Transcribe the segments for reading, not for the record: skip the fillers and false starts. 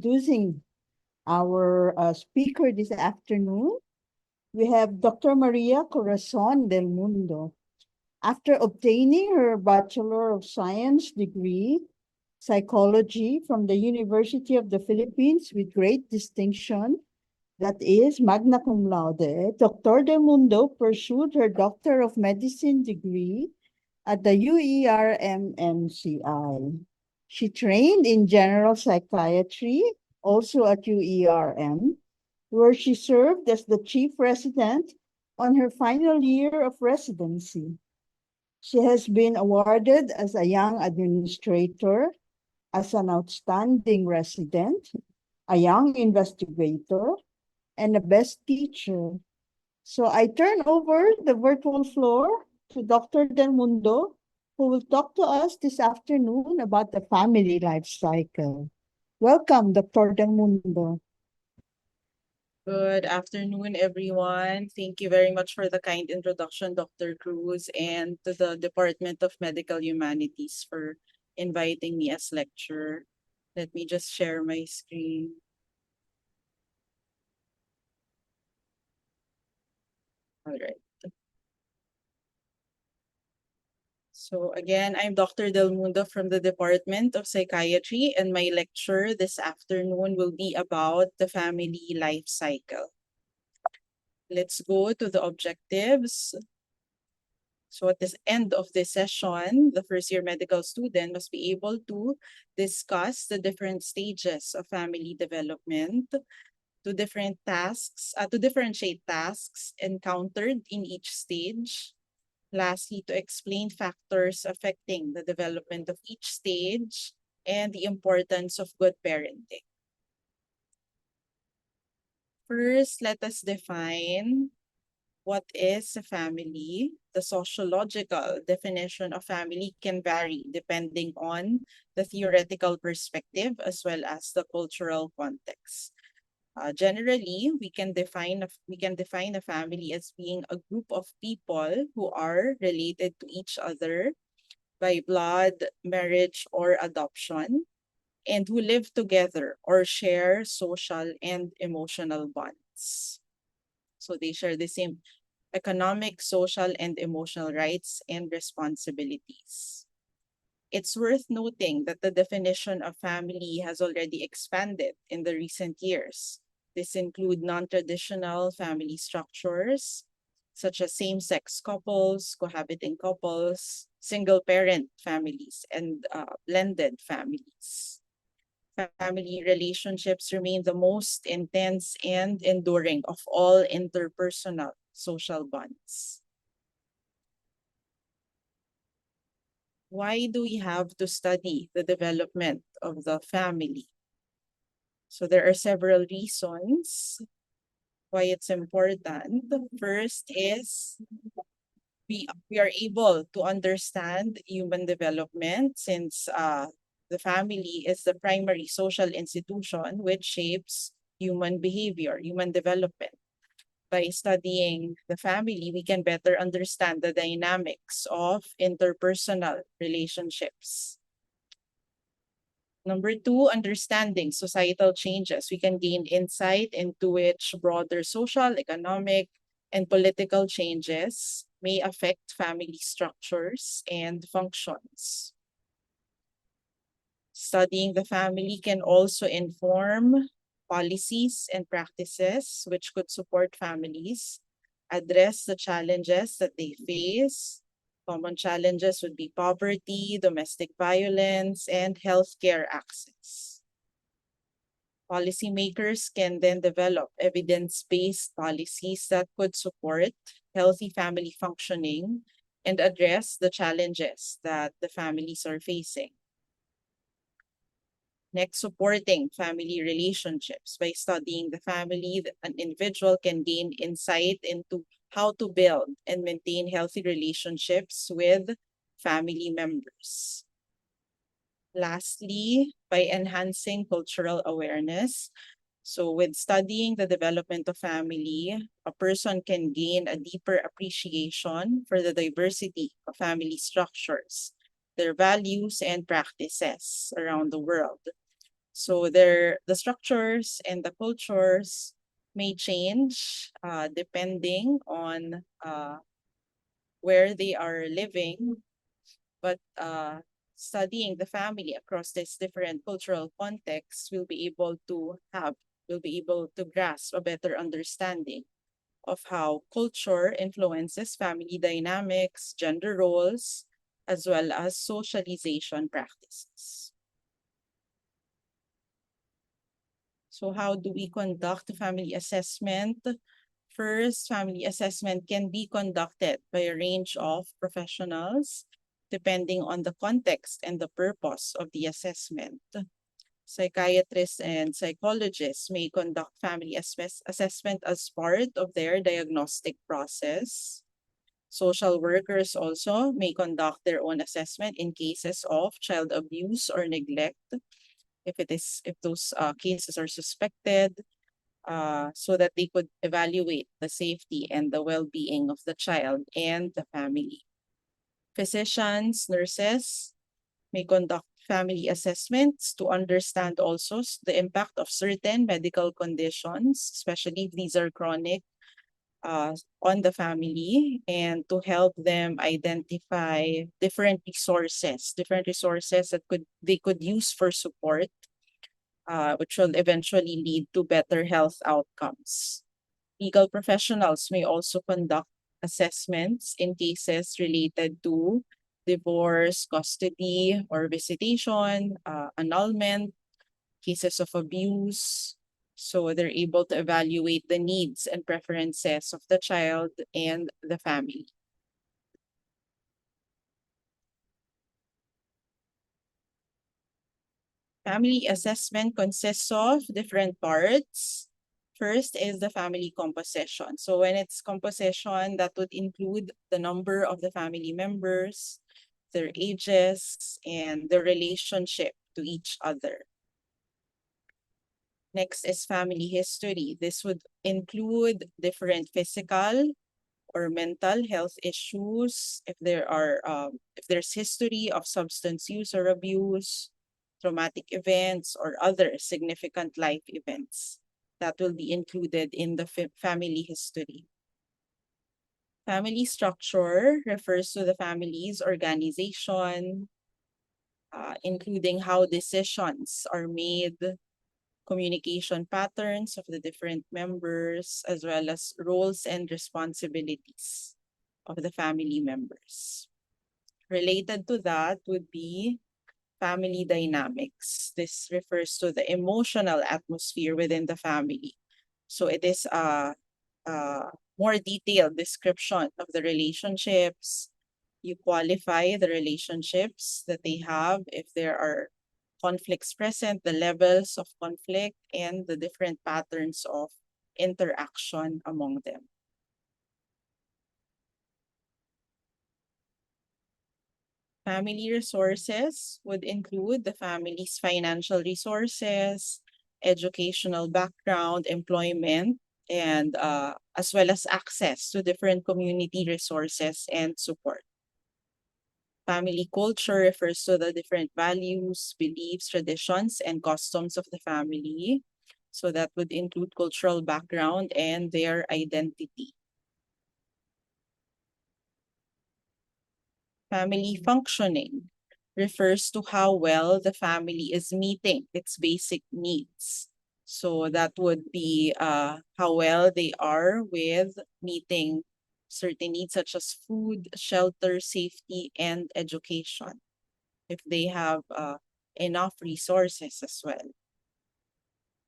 Introducing our speaker this afternoon. We have Dr. Maria Corazon del Mundo. After obtaining her Bachelor of Science degree, psychology from the University of the Philippines with great distinction, that is magna cum laude, Dr. del Mundo pursued her Doctor of Medicine degree at the UERMMCI. She trained in general psychiatry, also at UERM, where she served as the chief resident on her final year of residency. She has been awarded as a young administrator, as an outstanding resident, a young investigator, and a best teacher. So I turn over the virtual floor to Dr. Del Mundo, who will talk to us this afternoon about the family life cycle. Welcome, Dr. Del Mundo. Good afternoon, everyone. Thank you very much for the kind introduction, Dr. Cruz, and to the Department of Medical Humanities for inviting me as lecturer. Let me just share my screen. All right. So again, I'm Dr. Del Mundo from the Department of Psychiatry, and my lecture this afternoon will be about the family life cycle. Let's go to the objectives. So at the end of this session, the first year medical student must be able to discuss the different stages of family development, to differentiate tasks encountered in each stage. Lastly, to explain factors affecting the development of each stage and the importance of good parenting. First, let us define what is a family. The sociological definition of family can vary depending on the theoretical perspective as well as the cultural context. Generally, we can define a family as being a group of people who are related to each other by blood, marriage, or adoption, and who live together or share social and emotional bonds. So they share the same economic, social, and emotional rights and responsibilities. It's worth noting that the definition of family has already expanded in the recent years. This include non-traditional family structures, such as same-sex couples, cohabiting couples, single-parent families, and blended families. Family relationships remain the most intense and enduring of all interpersonal social bonds. Why do we have to study the development of the family? So there are several reasons why it's important. First is we are able to understand human development since the family is the primary social institution which shapes human behavior, human development. By studying the family, we can better understand the dynamics of interpersonal relationships. Number two, understanding societal changes. We can gain insight into which broader social, economic, and political changes may affect family structures and functions. Studying the family can also inform policies and practices which could support families, address the challenges that they face. Common challenges would be poverty, domestic violence, and healthcare access. Policymakers can then develop evidence-based policies that could support healthy family functioning and address the challenges that the families are facing. Next, supporting family relationships. By studying the family, an individual can gain insight into how to build and maintain healthy relationships with family members. Lastly, by enhancing cultural awareness. So with studying the development of family, a person can gain a deeper appreciation for the diversity of family structures, their values and practices around the world. So the structures and the cultures may change depending on where they are living, but studying the family across these different cultural contexts will be able to grasp a better understanding of how culture influences family dynamics, gender roles, as well as socialization practices. So how do we conduct family assessment? First, family assessment can be conducted by a range of professionals depending on the context and the purpose of the assessment. Psychiatrists and psychologists may conduct family assessment as part of their diagnostic process. Social workers also may conduct their own assessment in cases of child abuse or neglect, if those cases are suspected, so that they could evaluate the safety and the well-being of the child and the family. Physicians, nurses may conduct family assessments to understand also the impact of certain medical conditions, especially if these are chronic, on the family, and to help them identify different resources that they could use for support, which will eventually lead to better health outcomes. Legal professionals may also conduct assessments in cases related to divorce, custody, or visitation, annulment, cases of abuse. So they're able to evaluate the needs and preferences of the child and the family. Family assessment consists of different parts. First is the family composition. So when it's composition, that would include the number of the family members, their ages, and their relationship to each other. Next is family history. This would include different physical or mental health issues, if there's history of substance use or abuse, traumatic events, or other significant life events that will be included in the family history. Family structure refers to the family's organization, including how decisions are made, communication patterns of the different members, as well as roles and responsibilities of the family members. Related to that would be family dynamics. This refers to the emotional atmosphere within the family. So it is a more detailed description of the relationships. You qualify the relationships that they have, if there are conflicts present, the levels of conflict, and the different patterns of interaction among them. Family resources would include the family's financial resources, educational background, employment, and as well as access to different community resources and support. Family culture refers to the different values, beliefs, traditions, and customs of the family. So that would include cultural background and their identity. Family functioning refers to how well the family is meeting its basic needs. So that would be how well they are with meeting certain needs such as food, shelter, safety, and education, if they have enough resources as well.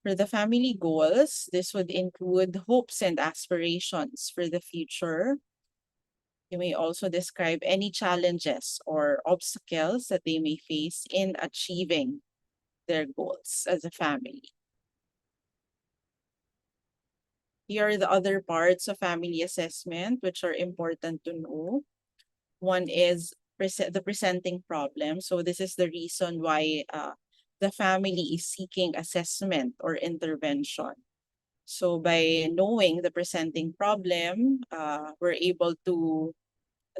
For the family goals, this would include hopes and aspirations for the future. You may also describe any challenges or obstacles that they may face in achieving their goals as a family. Here are the other parts of family assessment which are important to know. One is the presenting problem. So this is the reason why the family is seeking assessment or intervention. So by knowing the presenting problem,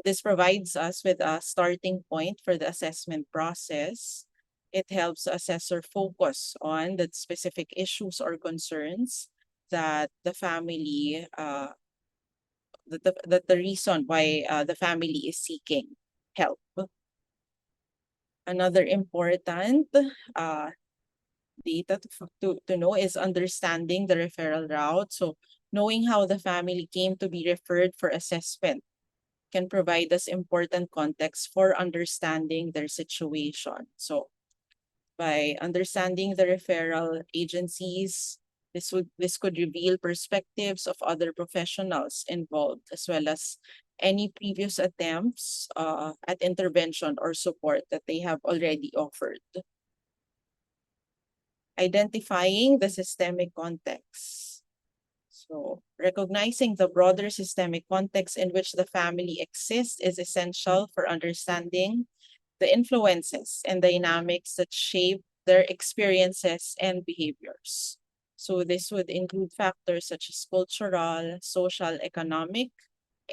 this provides us with a starting point for the assessment process. It helps the assessor focus on the specific issues or concerns that the family, that the reason why the family is seeking help. Another important data to know is understanding the referral route. So knowing how the family came to be referred for assessment can provide us important context for understanding their situation. So by understanding the referral agencies, this could reveal perspectives of other professionals involved, as well as any previous attempts at intervention or support that they have already offered. Identifying the systemic context. So recognizing the broader systemic context in which the family exists is essential for understanding the influences and dynamics that shape their experiences and behaviors. So this would include factors such as cultural, social, economic,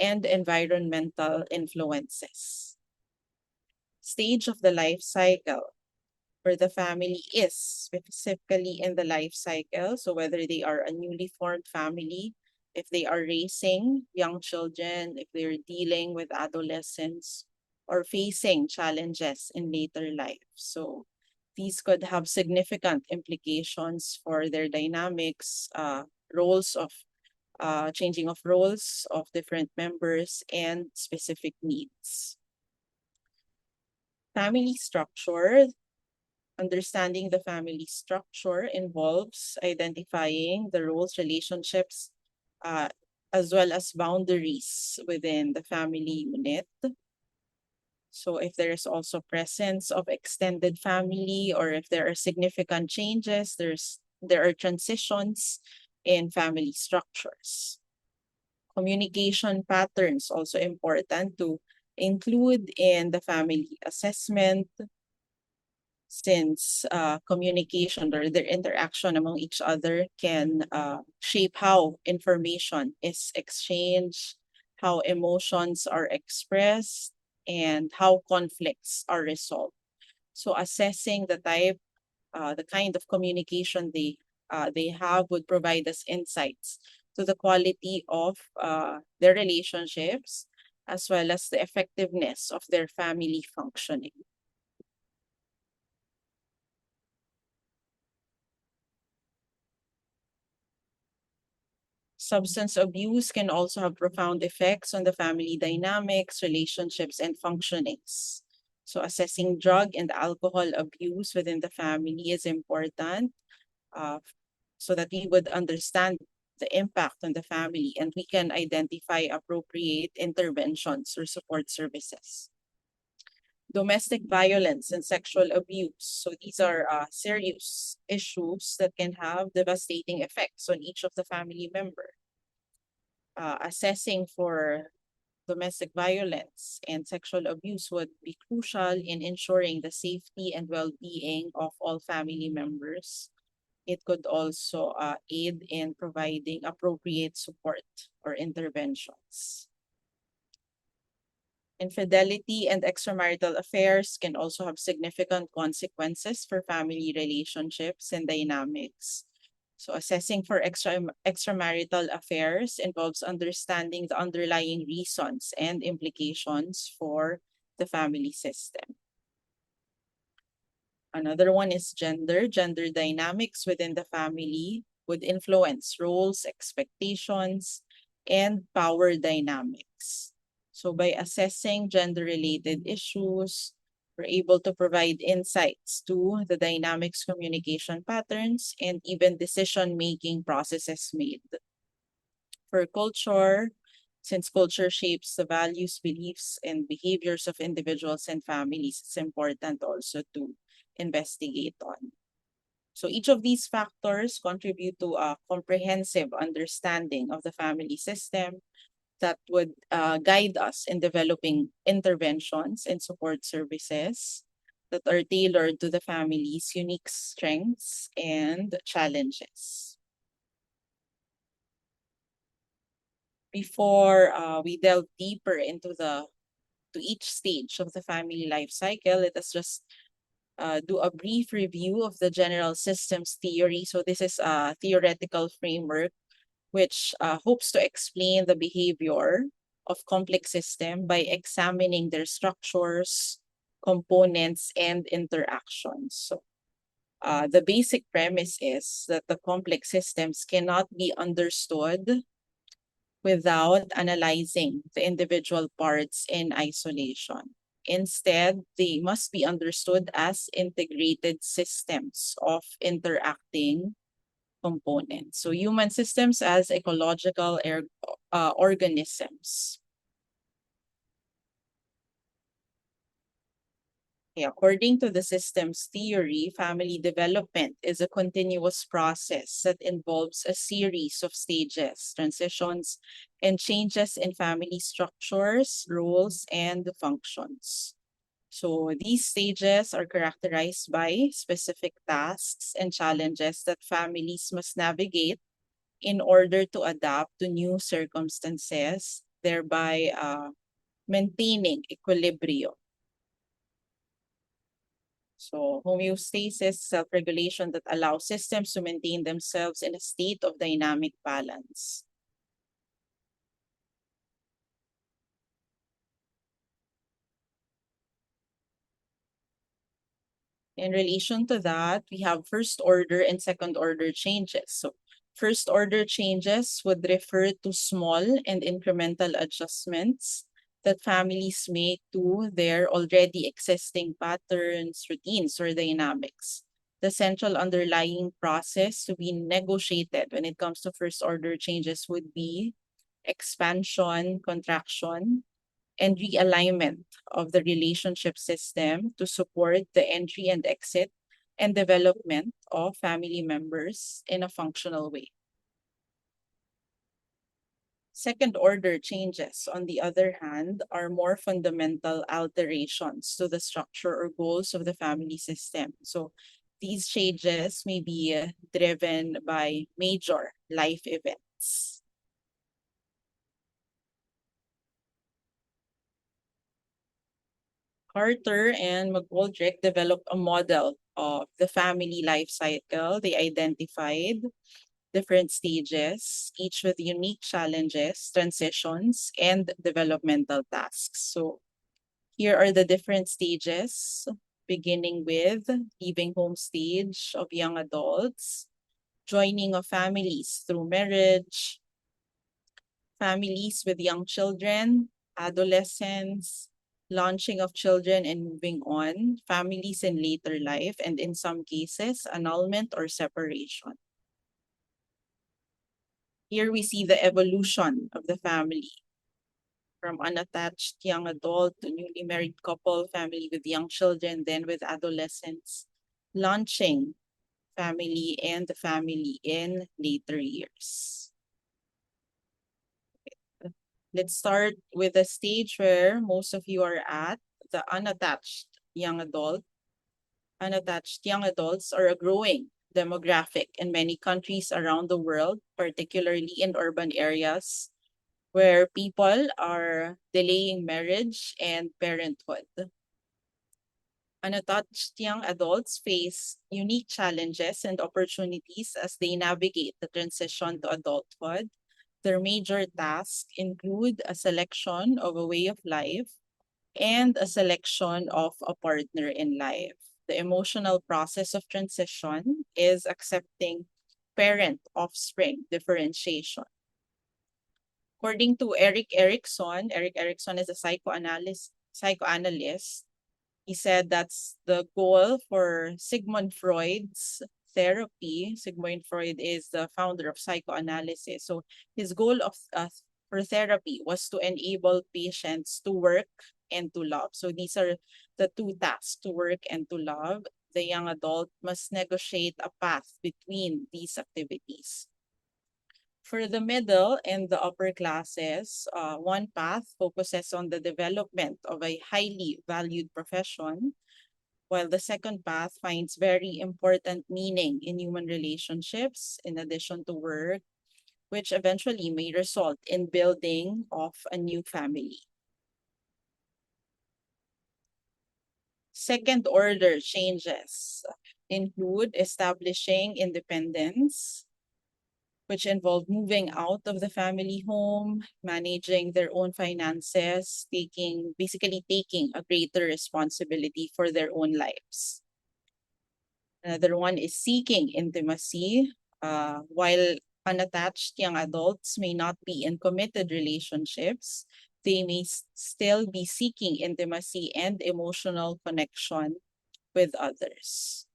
and environmental influences. Stage of the life cycle, where the family is specifically in the life cycle. So whether they are a newly formed family, if they are raising young children, if they're dealing with adolescents, or facing challenges in later life. So these could have significant implications for their dynamics, roles of changing of roles of different members, and specific needs. Family structure. Understanding the family structure involves identifying the roles, relationships, as well as boundaries within the family unit. So if there is also presence of extended family, or if there are significant changes, there are transitions in family structures. Communication patterns also important to include in the family assessment, since communication or their interaction among each other can shape how information is exchanged, how emotions are expressed, and how conflicts are resolved. So assessing the type, the kind of communication they have would provide us insights to the quality of their relationships, as well as the effectiveness of their family functioning. Substance abuse can also have profound effects on the family dynamics, relationships, and functionings. So assessing drug and alcohol abuse within the family is important, so that we would understand the impact on the family and we can identify appropriate interventions or support services. Domestic violence and sexual abuse. So these are serious issues that can have devastating effects on each of the family members. Assessing for domestic violence and sexual abuse would be crucial in ensuring the safety and well-being of all family members. It could also aid in providing appropriate support or interventions. Infidelity and extramarital affairs can also have significant consequences for family relationships and dynamics. So assessing for extramarital affairs involves understanding the underlying reasons and implications for the family system. Another one is gender. Gender dynamics within the family would influence roles, expectations, and power dynamics. So by assessing gender-related issues, we're able to provide insights to the dynamics, communication patterns, and even decision-making processes made. For culture, since culture shapes the values, beliefs, and behaviors of individuals and families, it's important also to investigate on. So each of these factors contribute to a comprehensive understanding of the family system that would guide us in developing interventions and support services that are tailored to the family's unique strengths and challenges. Before we delve deeper into each stage of the family life cycle, let us just do a brief review of the general systems theory. So this is a theoretical framework which hopes to explain the behavior of complex system by examining their structures, components, and interactions. So the basic premise is that the complex systems cannot be understood without analyzing the individual parts in isolation. Instead, they must be understood as integrated systems of interacting components. So human systems as ecological organisms. Okay, according to the systems theory, family development is a continuous process that involves a series of stages, transitions, and changes in family structures, roles, and functions. So these stages are characterized by specific tasks and challenges that families must navigate in order to adapt to new circumstances, thereby maintaining equilibrium. So homeostasis, self-regulation that allows systems to maintain themselves in a state of dynamic balance. In relation to that, we have first order and second order changes. So first order changes would refer to small and incremental adjustments that families make to their already existing patterns, routines, or dynamics. The central underlying process to be negotiated when it comes to first order changes would be expansion, contraction, and realignment of the relationship system to support the entry and exit and development of family members in a functional way. Second order changes, on the other hand, are more fundamental alterations to the structure or goals of the family system. So these changes may be driven by major life events. Carter and McGoldrick developed a model of the family life cycle. They identified different stages, each with unique challenges, transitions, and developmental tasks. So here are the different stages, beginning with leaving home stage of young adults, joining of families through marriage, families with young children, adolescents, launching of children and moving on, families in later life, and in some cases, annulment or separation. Here we see the evolution of the family from unattached young adult to newly married couple, family with young children, then with adolescents, launching family and the family in later years. Let's start with the stage where most of you are at, the unattached young adult. Unattached young adults are a growing demographic in many countries around the world, particularly in urban areas where people are delaying marriage and parenthood. Unattached young adults face unique challenges and opportunities as they navigate the transition to adulthood. Their major tasks include a selection of a way of life and a selection of a partner in life. The emotional process of transition is accepting parent-offspring differentiation. According to Erik Erikson is a psychoanalyst. He said that's the goal for Sigmund Freud's therapy. Sigmund Freud is the founder of psychoanalysis. So his goal of for therapy was to enable patients to work and to love. So these are the two tasks, to work and to love. The young adult must negotiate a path between these activities. For the middle and the upper classes, one path focuses on the development of a highly valued profession, while the second path finds very important meaning in human relationships in addition to work, which eventually may result in building of a new family. Second order changes include establishing independence, which involve moving out of the family home, managing their own finances, basically taking a greater responsibility for their own lives. Another one is seeking intimacy. While unattached young adults may not be in committed relationships, they may still be seeking intimacy and emotional connection with others.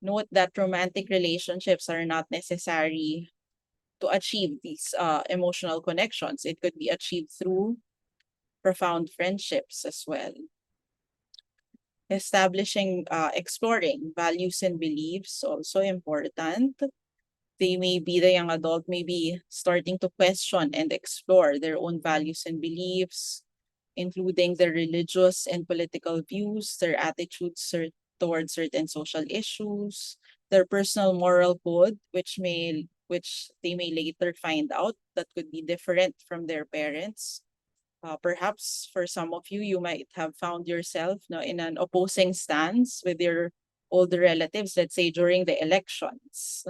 Note that romantic relationships are not necessary to achieve these emotional connections. It could be achieved through profound friendships as well. Exploring values and beliefs, also important. The young adult may be starting to question and explore their own values and beliefs, including their religious and political views, their attitudes towards certain social issues, their personal moral code, which they may later find out that could be different from their parents. Perhaps for some of you, you might have found yourself in an opposing stance with your older relatives, let's say during the elections.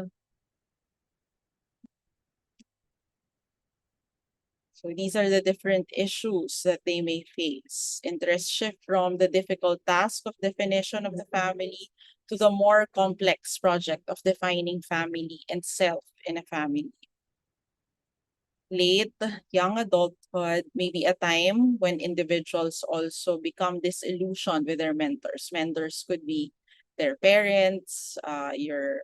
So these are the different issues that they may face. Interest shift from the difficult task of definition of the family to the more complex project of defining family and self in a family. Late young adulthood may be a time when individuals also become disillusioned with their mentors. Mentors could be their parents, your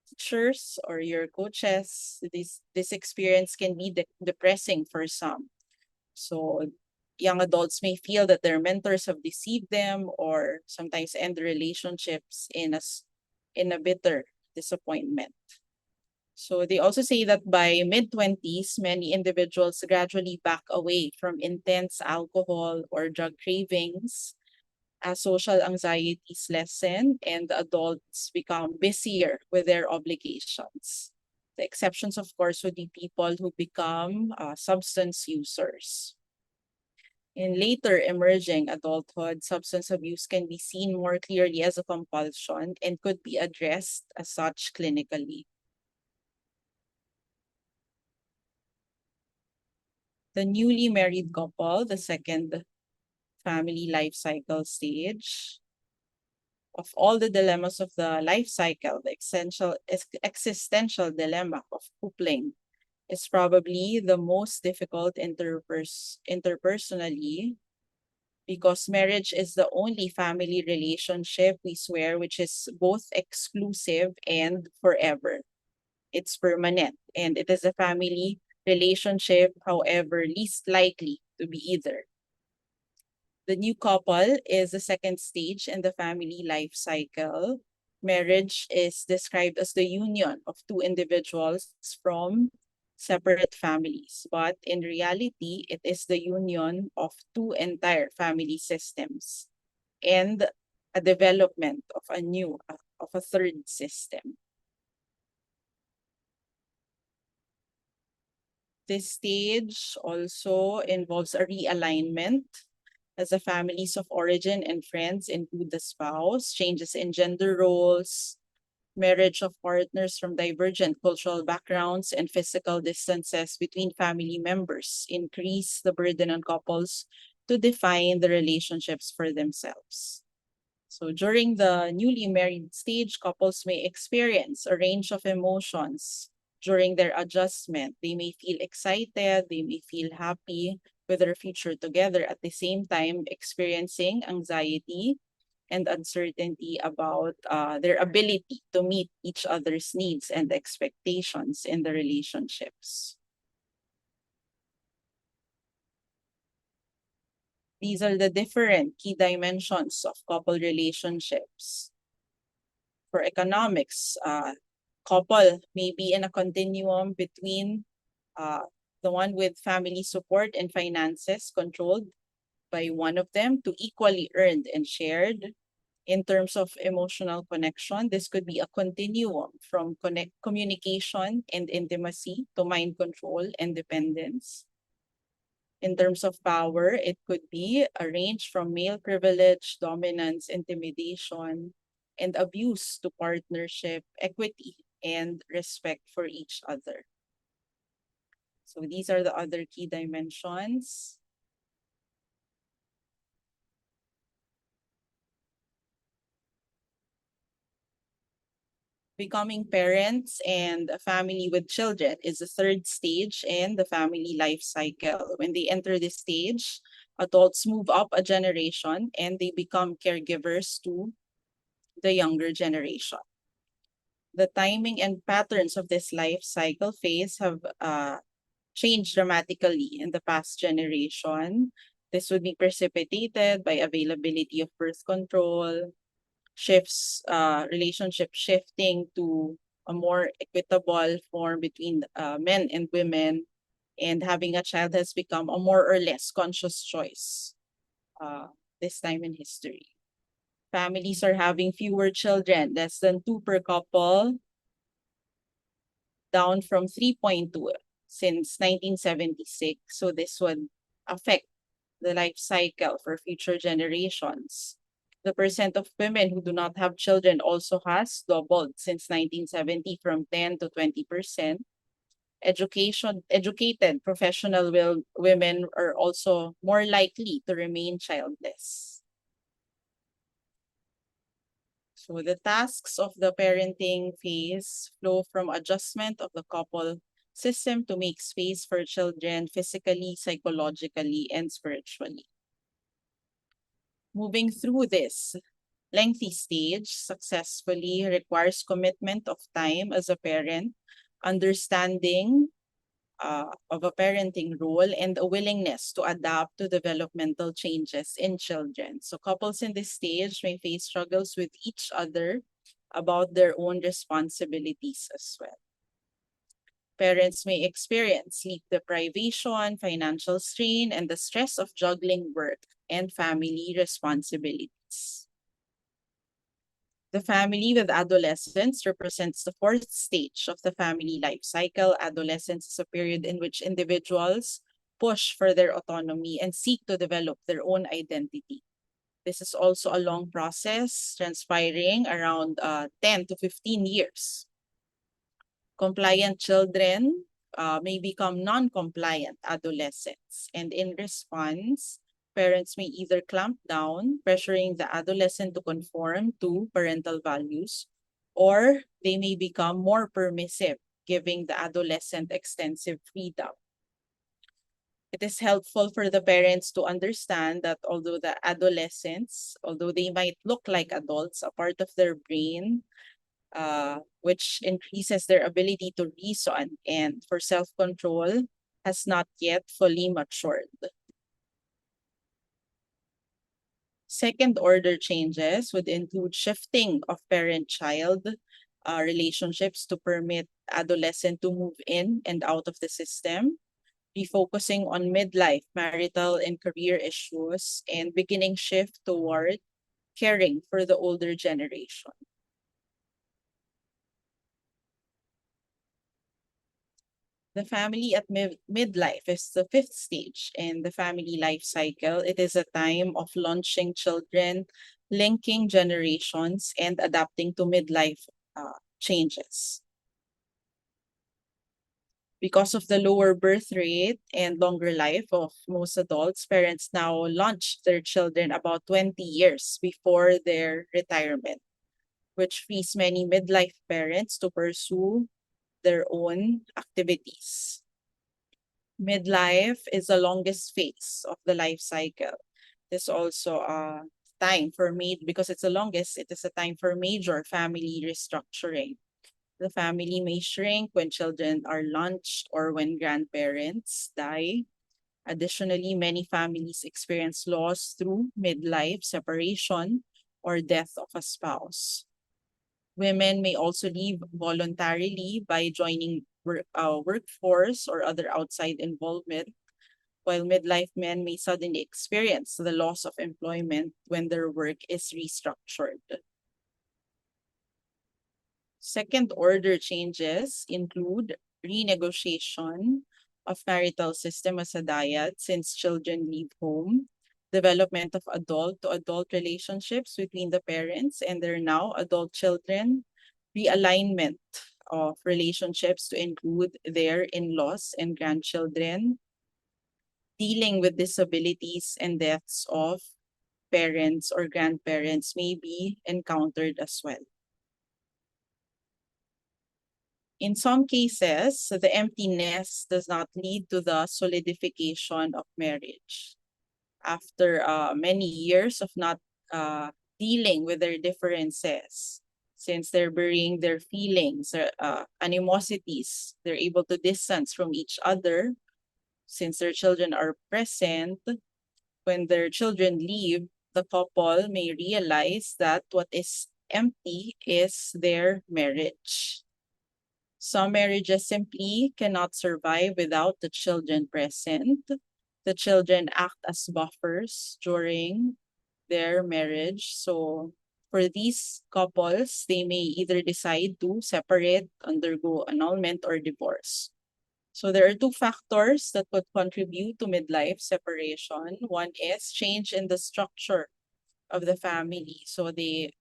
teachers, or your coaches. This experience can be depressing for some. So young adults may feel that their mentors have deceived them or sometimes end relationships in a bitter disappointment. So they also say that by mid-20s, many individuals gradually back away from intense alcohol or drug cravings as social anxieties lessen and adults become busier with their obligations. The exceptions, of course, would be people who become substance users. In later emerging adulthood, substance abuse can be seen more clearly as a compulsion and could be addressed as such clinically. The newly married couple, the second family life cycle stage. Of all the dilemmas of the life cycle, the existential dilemma of coupling is probably the most difficult interpersonally, because marriage is the only family relationship we swear which is both exclusive and forever. It's permanent, and it is a family relationship, however, least likely to be either. The new couple is the second stage in the family life cycle. Marriage is described as the union of two individuals from separate families, but in reality, it is the union of two entire family systems and a development of a third system. This stage also involves a realignment as the families of origin and friends include the spouse, changes in gender roles, marriage of partners from divergent cultural backgrounds, and physical distances between family members increase the burden on couples to define the relationships for themselves. So during the newly married stage, couples may experience a range of emotions during their adjustment. They may feel excited, they may feel happy with their future together, at the same time experiencing anxiety and uncertainty about their ability to meet each other's needs and expectations in the relationships. These are the different key dimensions of couple relationships. For economics, couple may be in a continuum between the one with family support and finances controlled by one of them to equally earned and shared. In terms of emotional connection, this could be a continuum from communication and intimacy to mind control and dependence. In terms of power, it could be a range from male privilege, dominance, intimidation, and abuse to partnership, equity, and respect for each other. So these are the other key dimensions. Becoming parents and a family with children is the third stage in the family life cycle. When they enter this stage, adults move up a generation and they become caregivers to the younger generation. The timing and patterns of this life cycle phase have changed dramatically in the past generation. This would be precipitated by availability of birth control, relationship shifting to a more equitable form between men and women, and having a child has become a more or less conscious choice this time in history. Families are having fewer children, less than 2 per couple, down from 3.2 since 1976. So this would affect the life cycle for future generations. The percent of women who do not have children also has doubled since 1970 from 10 to 20%. Educated professional women are also more likely to remain childless. So the tasks of the parenting phase flow from adjustment of the couple system to make space for children physically, psychologically, and spiritually. Moving through this lengthy stage successfully requires commitment of time as a parent, understanding of a parenting role, and a willingness to adapt to developmental changes in children. So couples in this stage may face struggles with each other about their own responsibilities as well. Parents may experience sleep deprivation, financial strain, and the stress of juggling work and family responsibilities. The family with adolescents represents the fourth stage of the family life cycle. Adolescence is a period in which individuals push for their autonomy and seek to develop their own identity. This is also a long process, transpiring around 10 to 15 years. Compliant children may become non-compliant adolescents, and in response, parents may either clamp down, pressuring the adolescent to conform to parental values, or they may become more permissive, giving the adolescent extensive freedom. It is helpful for the parents to understand that although the adolescents, although they might look like adults, a part of their brain which increases their ability to reason and for self-control has not yet fully matured. Second order changes would include shifting of parent-child relationships to permit adolescent to move in and out of the system, refocusing on midlife, marital, and career issues, and beginning shift toward caring for the older generation. The family at midlife is the fifth stage in the family life cycle. It is a time of launching children, linking generations, and adapting to midlife changes. Because of the lower birth rate and longer life of most adults, parents now launch their children about 20 years before their retirement, which frees many midlife parents to pursue their own activities. Midlife is the longest phase of the life cycle. There's also a time for because it's the longest, it is a time for major family restructuring. The family may shrink when children are launched or when grandparents die. Additionally, many families experience loss through midlife separation or death of a spouse. Women may also leave voluntarily by joining workforce or other outside involvement, while midlife men may suddenly experience the loss of employment when their work is restructured. Second order changes include renegotiation of marital system as a dyad since children leave home, development of adult-to-adult relationships between the parents and their now adult children, realignment of relationships to include their in-laws and grandchildren, dealing with disabilities and deaths of parents or grandparents may be encountered as well. In some cases, the empty nest does not lead to the solidification of marriage. After many years of not dealing with their differences, since they're burying their feelings, animosities, they're able to distance from each other. Since their children are present, when their children leave, the couple may realize that what is empty is their marriage. Some marriages simply cannot survive without the children present. The children act as buffers during their marriage. So for these couples, they may either decide to separate, undergo annulment, or divorce. So there are two factors that could contribute to midlife separation. One is change in the structure of the family. So they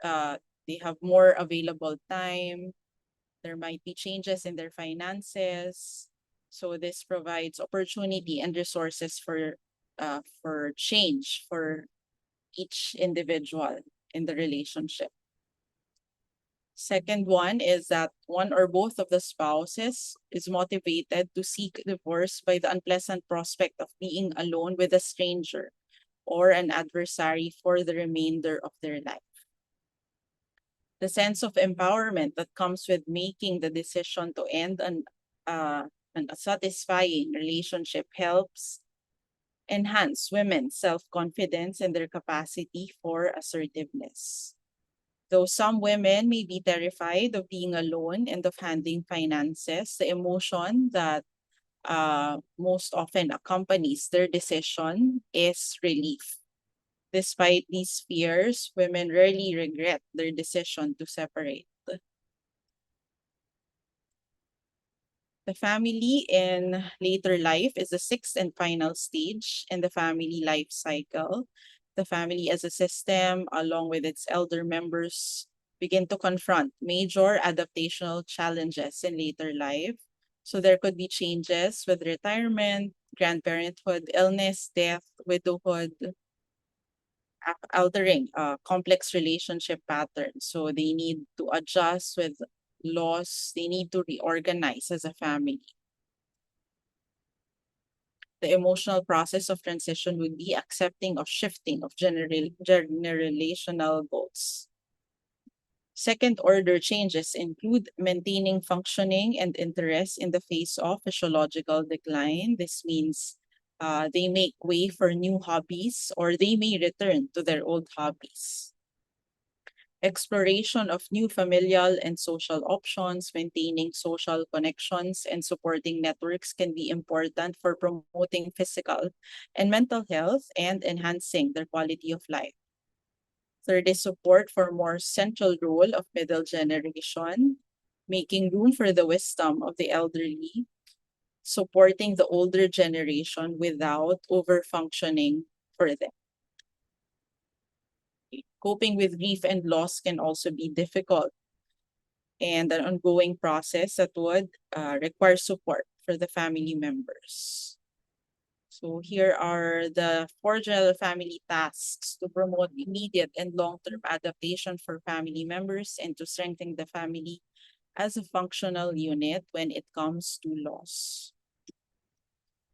have more available time. There might be changes in their finances. So this provides opportunity and resources for change for each individual in the relationship. Second one is that one or both of the spouses is motivated to seek divorce by the unpleasant prospect of being alone with a stranger or an adversary for the remainder of their life. The sense of empowerment that comes with making the decision to end an satisfying relationship helps enhance women's self-confidence and their capacity for assertiveness. Though some women may be terrified of being alone and of handling finances, the emotion that most often accompanies their decision is relief. Despite these fears, women rarely regret their decision to separate. The family in later life is the sixth and final stage in the family life cycle. The family as a system, along with its elder members, begin to confront major adaptational challenges in later life. So there could be changes with retirement, grandparenthood, illness, death, widowhood, altering complex relationship patterns. So they need to adjust with loss. They need to reorganize as a family. The emotional process of transition would be accepting of shifting of generational goals. Second order changes include maintaining functioning and interest in the face of physiological decline. This means they make way for new hobbies or they may return to their old hobbies. Exploration of new familial and social options, maintaining social connections, and supporting networks can be important for promoting physical and mental health and enhancing their quality of life. Third is support for more central role of middle generation, making room for the wisdom of the elderly, supporting the older generation without over-functioning for them. Coping with grief and loss can also be difficult and an ongoing process that would require support for the family members. So here are the 4 general family tasks to promote immediate and long-term adaptation for family members and to strengthen the family as a functional unit when it comes to loss.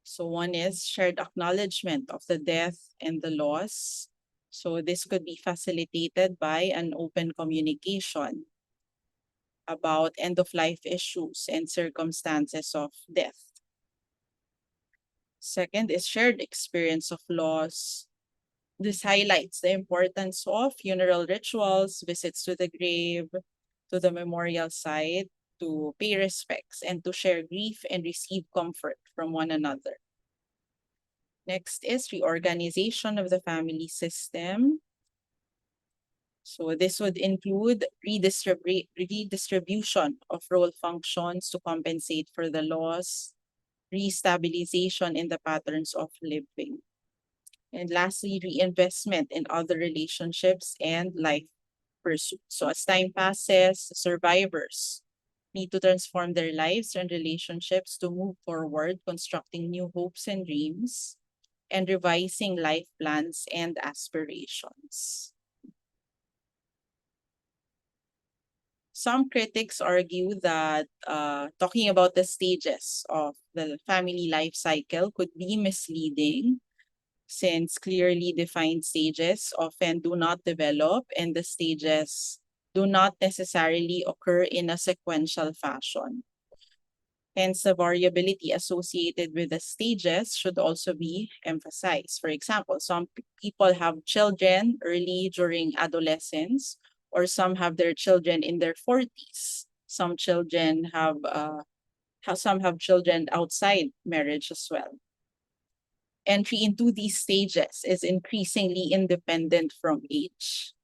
So one is shared acknowledgement of the death and the loss. So this could be facilitated by an open communication about end-of-life issues and circumstances of death. Second is shared experience of loss. This highlights the importance of funeral rituals, visits to the grave, to the memorial site, to pay respects, and to share grief and receive comfort from one another. Next is reorganization of the family system. So this would include redistribution of role functions to compensate for the loss, restabilization in the patterns of living. And lastly, reinvestment in other relationships and life pursuits. So as time passes, survivors need to transform their lives and relationships to move forward, constructing new hopes and dreams, and revising life plans and aspirations. Some critics argue that talking about the stages of the family life cycle could be misleading, since clearly defined stages often do not develop and the stages do not necessarily occur in a sequential fashion. Hence, the variability associated with the stages should also be emphasized. For example, some people have children early during adolescence, or some have their children in their 40s. Some children some have children outside marriage as well. Entry into these stages is increasingly independent from age.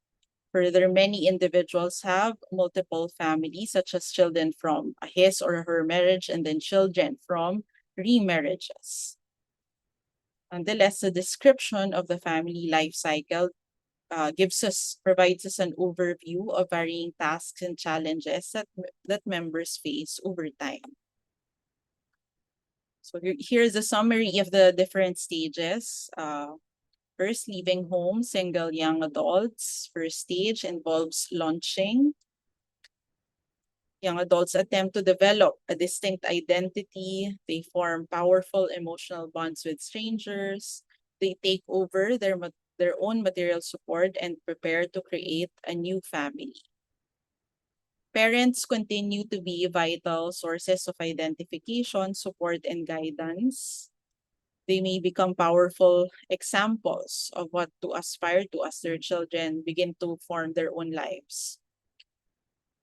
Further, many individuals have multiple families, such as children from his or her marriage and then children from remarriages. Nonetheless, the description of the family life cycle provides us an overview of varying tasks and challenges that members face over time. So here's a summary of the different stages. First, leaving home, single young adults. First stage involves launching. Young adults attempt to develop a distinct identity. They form powerful emotional bonds with strangers. They take over their own material support and prepare to create a new family. Parents continue to be vital sources of identification, support, and guidance. They may become powerful examples of what to aspire to as their children begin to form their own lives.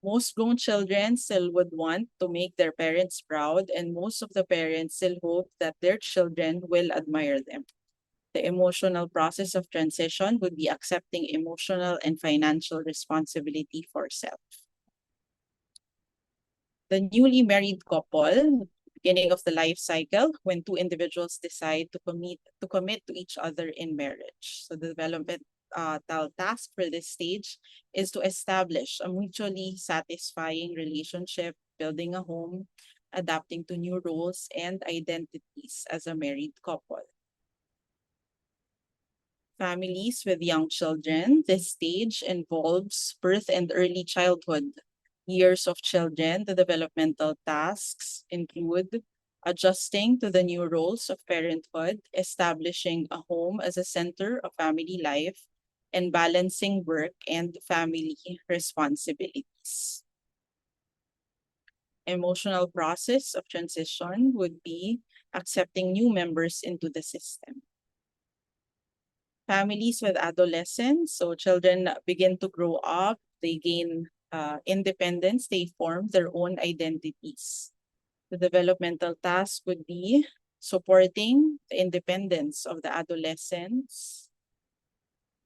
Most grown children still would want to make their parents proud, and most of the parents still hope that their children will admire them. The emotional process of transition would be accepting emotional and financial responsibility for self. The newly married couple, beginning of the life cycle, when two individuals decide to commit to each other in marriage. So the development task for this stage is to establish a mutually satisfying relationship, building a home, adapting to new roles and identities as a married couple. Families with young children, this stage involves birth and early childhood years of children. The developmental tasks include adjusting to the new roles of parenthood, establishing a home as a center of family life, and balancing work and family responsibilities. Emotional process of transition would be accepting new members into the system. Families with adolescents, so children begin to grow up, they gain independence, they form their own identities. The developmental task would be supporting the independence of the adolescents,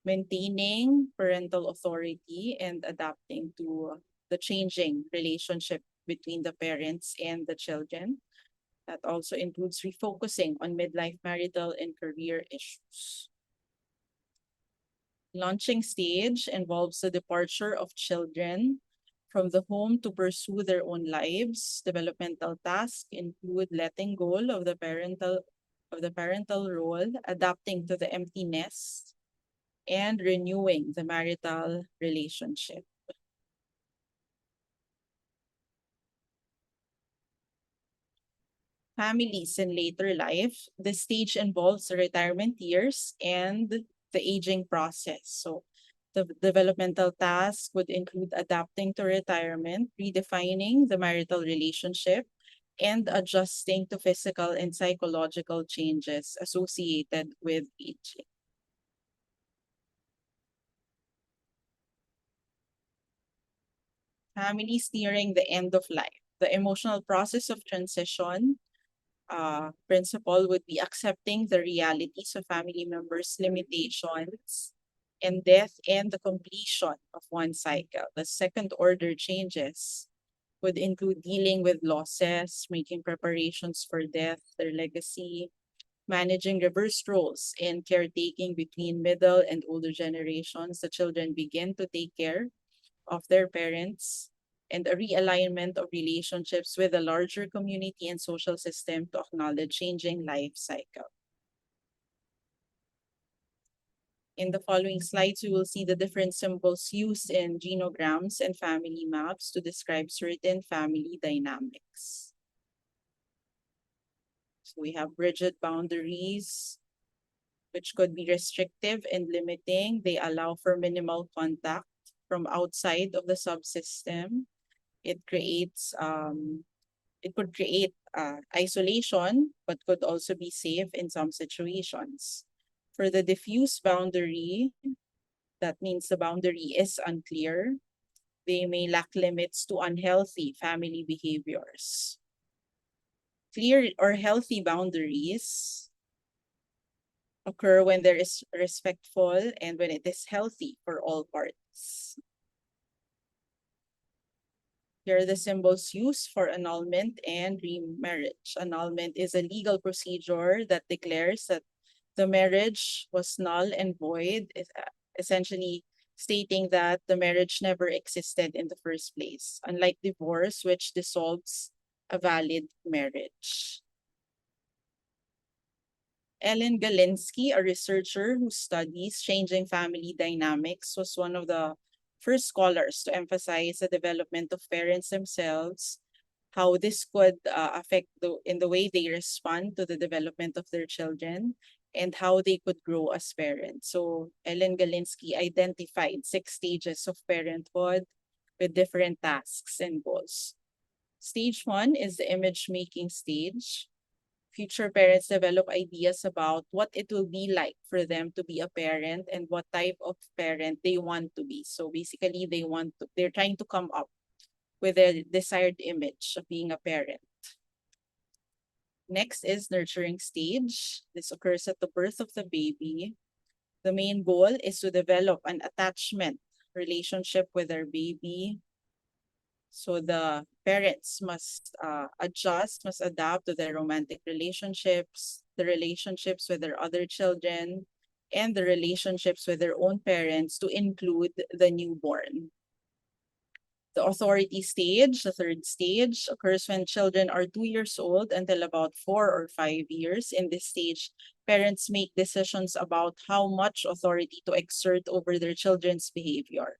maintaining parental authority, and adapting to the changing relationship between the parents and the children. That also includes refocusing on midlife marital and career issues. Launching stage involves the departure of children from the home to pursue their own lives. Developmental tasks include letting go of the parental role, adapting to the empty nest, and renewing the marital relationship. Families in later life, the stage involves the retirement years and the aging process. So the developmental task would include adapting to retirement, redefining the marital relationship, and adjusting to physical and psychological changes associated with aging. Families nearing the end of life. The emotional process of transition principle would be accepting the realities of family members' limitations and death and the completion of one cycle. The second order changes would include dealing with losses, making preparations for death, their legacy, managing reversed roles in caretaking between middle and older generations. The children begin to take care of their parents, and a realignment of relationships with the larger community and social system to acknowledge changing life cycle. In the following slides, we will see the different symbols used in genograms and family maps to describe certain family dynamics. So we have rigid boundaries, which could be restrictive and limiting. They allow for minimal contact from outside of the subsystem. It could create isolation, but could also be safe in some situations. For the diffuse boundary, that means the boundary is unclear. They may lack limits to unhealthy family behaviors. Clear or healthy boundaries occur when there is respectful and when it is healthy for all parties. Here are the symbols used for annulment and remarriage. Annulment is a legal procedure that declares that the marriage was null and void, essentially stating that the marriage never existed in the first place, unlike divorce, which dissolves a valid marriage. Ellen Galinsky, a researcher who studies changing family dynamics, was one of the first scholars to emphasize the development of parents themselves, how this could affect in the way they respond to the development of their children, and how they could grow as parents. So Ellen Galinsky identified 6 stages of parenthood with different tasks and goals. Stage 1 is the image-making stage. Future parents develop ideas about what it will be like for them to be a parent and what type of parent they want to be. So basically, they're trying to come up with a desired image of being a parent. Next is nurturing stage. This occurs at the birth of the baby. The main goal is to develop an attachment relationship with their baby. So the parents must adjust, must adapt to their romantic relationships, the relationships with their other children, and the relationships with their own parents to include the newborn. The authority stage, the third stage, occurs when children are 2 years old until about 4 or 5 years. In this stage, parents make decisions about how much authority to exert over their children's behavior.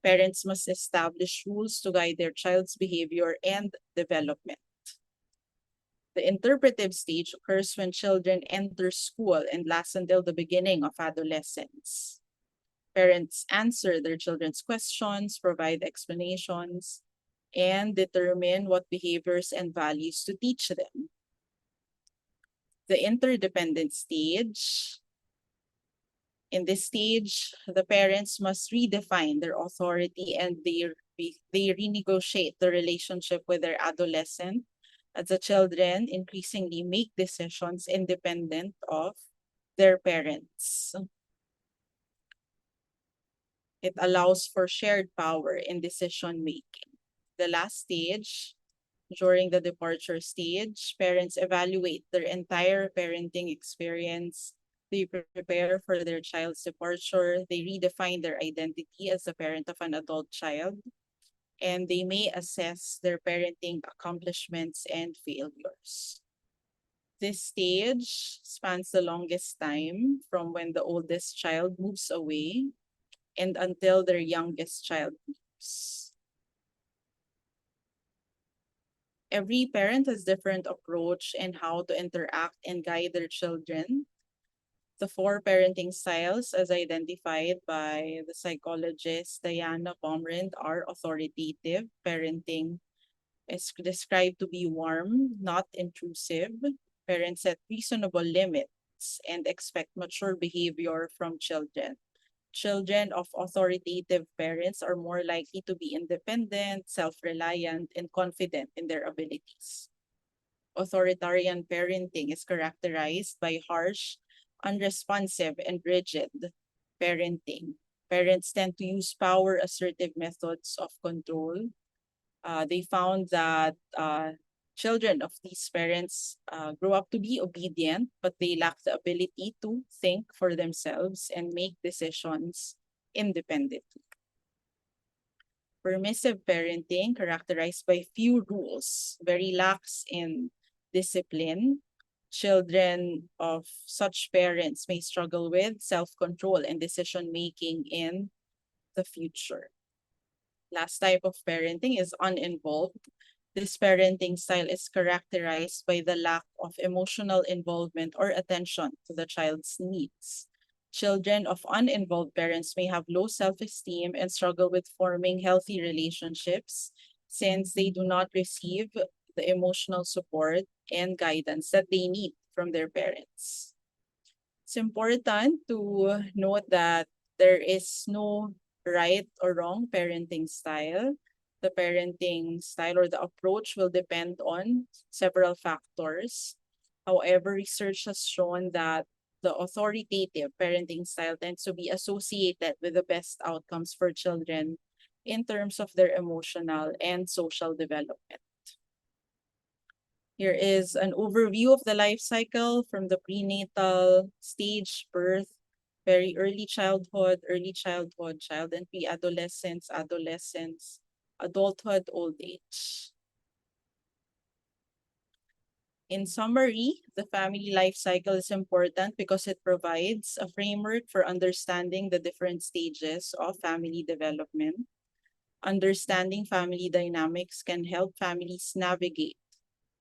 Parents must establish rules to guide their child's behavior and development. The interpretive stage occurs when children enter school and lasts until the beginning of adolescence. Parents answer their children's questions, provide explanations, and determine what behaviors and values to teach them. The interdependent stage. In this stage, the parents must redefine their authority and they renegotiate the relationship with their adolescent as the children increasingly make decisions independent of their parents. It allows for shared power in decision making. The last stage, during the departure stage, parents evaluate their entire parenting experience. They prepare for their child's departure. They redefine their identity as a parent of an adult child. And they may assess their parenting accomplishments and failures. This stage spans the longest time from when the oldest child moves away and until their youngest child leaves. Every parent has different approach in how to interact and guide their children. The 4 parenting styles, as identified by the psychologist Diana Baumrind, are authoritative. Parenting is described to be warm, not intrusive. Parents set reasonable limits and expect mature behavior from children. Children of authoritative parents are more likely to be independent, self-reliant, and confident in their abilities. Authoritarian parenting is characterized by harsh, unresponsive, and rigid parenting. Parents tend to use power assertive methods of control. They found that children of these parents grow up to be obedient, but they lack the ability to think for themselves and make decisions independently. Permissive parenting, characterized by few rules, very lax in discipline. Children of such parents may struggle with self-control and decision-making in the future. Last type of parenting is uninvolved. This parenting style is characterized by the lack of emotional involvement or attention to the child's needs. Children of uninvolved parents may have low self-esteem and struggle with forming healthy relationships since they do not receive the emotional support and guidance that they need from their parents. It's important to note that there is no right or wrong parenting style. The parenting style or the approach will depend on several factors. However, research has shown that the authoritative parenting style tends to be associated with the best outcomes for children in terms of their emotional and social development. Here is an overview of the life cycle from the prenatal stage, birth, very early childhood, child and pre-adolescence, adolescence, adulthood, old age. In summary, the family life cycle is important because it provides a framework for understanding the different stages of family development. Understanding family dynamics can help families navigate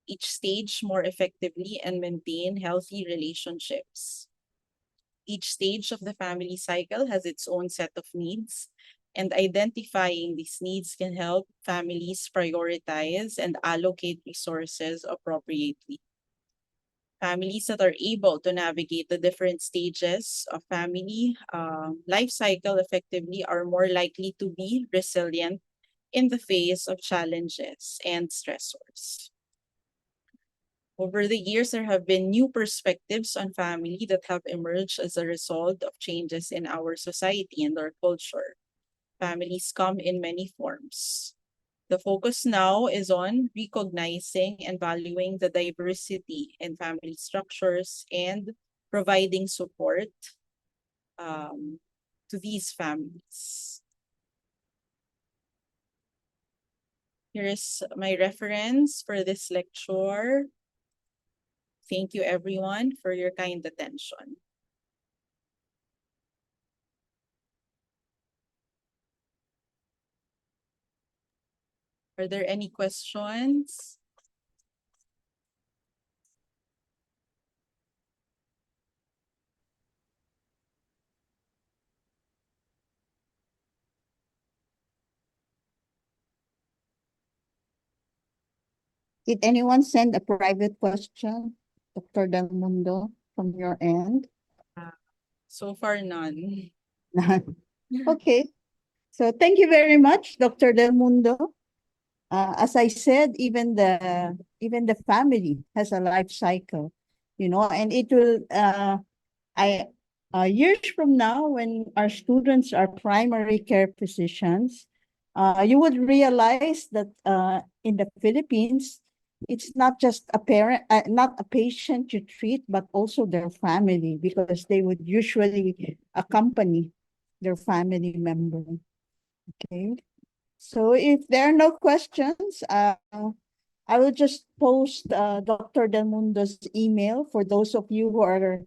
each stage more effectively and maintain healthy relationships. Each stage of the family cycle has its own set of needs, and identifying these needs can help families prioritize and allocate resources appropriately. Families that are able to navigate the different stages of family life cycle effectively are more likely to be resilient in the face of challenges and stressors. Over the years, there have been new perspectives on family that have emerged as a result of changes in our society and our culture. Families come in many forms. The focus now is on recognizing and valuing the diversity in family structures and providing support to these families. Here is my reference for this lecture. Thank you, everyone, for your kind attention. Are there any questions? Did anyone send a private question, Dr. Del Mundo, from your end? So far, none. Okay. So thank you very much, Dr. Del Mundo. As I said, even the family has a life cycle, and it will years from now, when our students are primary care physicians, you would realize that in the Philippines, it's not just a parent, not a patient you treat, but also their family, because they would usually accompany their family member. Okay. So if there are no questions, I will just post Dr. Del Mundo's email for those of you who are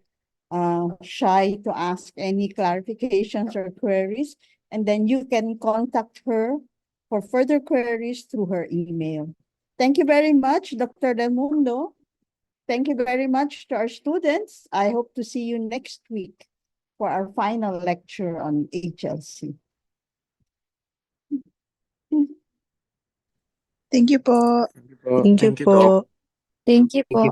shy to ask any clarifications or queries, and then you can contact her for further queries through her email. Thank you very much, Dr. Del Mundo. Thank you very much to our students. I hope to see you next week for our final lecture on HLC. Thank you po. Thank you po. Thank you po. Thank you po.